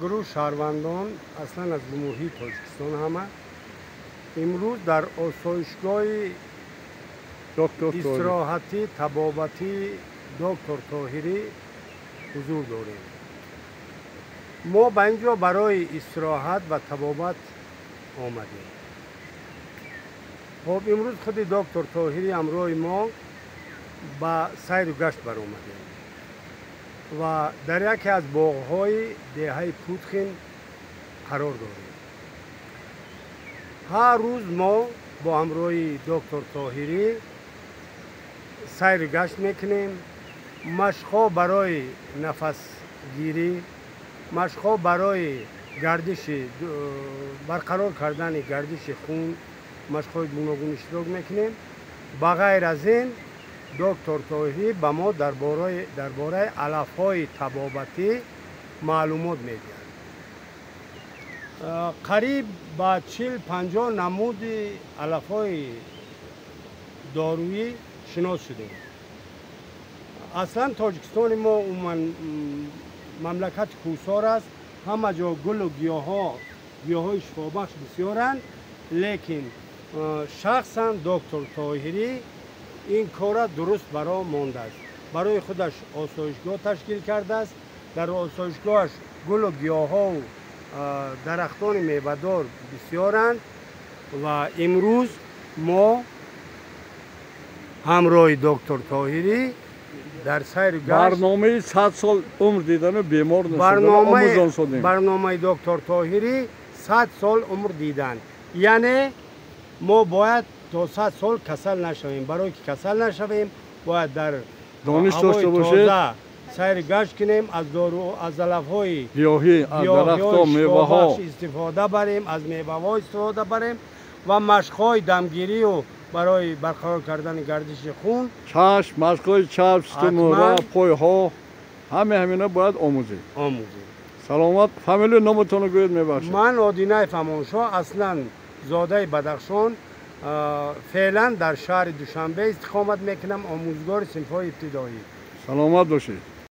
گروه شهروندان اصلا از جمهوری تاجیکستان همه امروز در آسایشگاه استراحتی طبابتی دکتر طاهری حضور داریم. ما به اینجا برای استراحت و طبابت آمدیم. خب امروز خود دکتر طاهری همراه ما به سیر و گشت برآمدیم و در یکی از باغ‌های دهه پودخین قرار داریم. هر روز ما با همراهی دکتر طاهری سیر و گشت میکنیم. مشق‌ها برای نفس گیری، مشق‌ها برای گردش برقرار کردن گردش خون، مشق‌های گوناگون اشتراک میکنیم. بغیر از این دکتر طاهری به ما درباره علف‌های طبابتی معلومات میدهد. قریب به 40-50 نمود علف‌های دارویی شناس شدیم. اصلا تاجیکستان ما مملکت کوهسار است. همه جا گل و گیاهای شفابخش بسیارند، لیکن شخصا دکتر طاهری این کار درست برای مانده است. برای خودش آسایشگاه تشکیل کرده است. در آسایشگاهش گل و گیاها و درختان میوه‌دار بسیارند و امروز ما همراه دکتر طاهری در سیر و گشت برنامه 100 سال عمر دیدن و بیمار نشدن برنامه دکتر طاهری 100 سال عمر دیدن، یعنی ما باید تا 100 سال کسل نشویم. برای که کسل نشویم باید در دانش داشته باشید، سیر گشت کنیم، از علف‌های گیاهی، از درختان، میوه‌ها استفاده بریم، از میوه‌ها استفاده بریم و مشق‌های دمگیری و برای برقرار کردن گردش خون، چشم، مشق‌های چشم، سیستم پای‌ها، همینا باید آموزید. سلامت. فامیلی نامتون رو گوید میبخشید. من آدینه فمانشاه، اصلا زاده بدخشان، فعلا در شهر دوشنبه استقامت میکنم، آموزگار صنف‌های ابتدایی. سلامت باشید.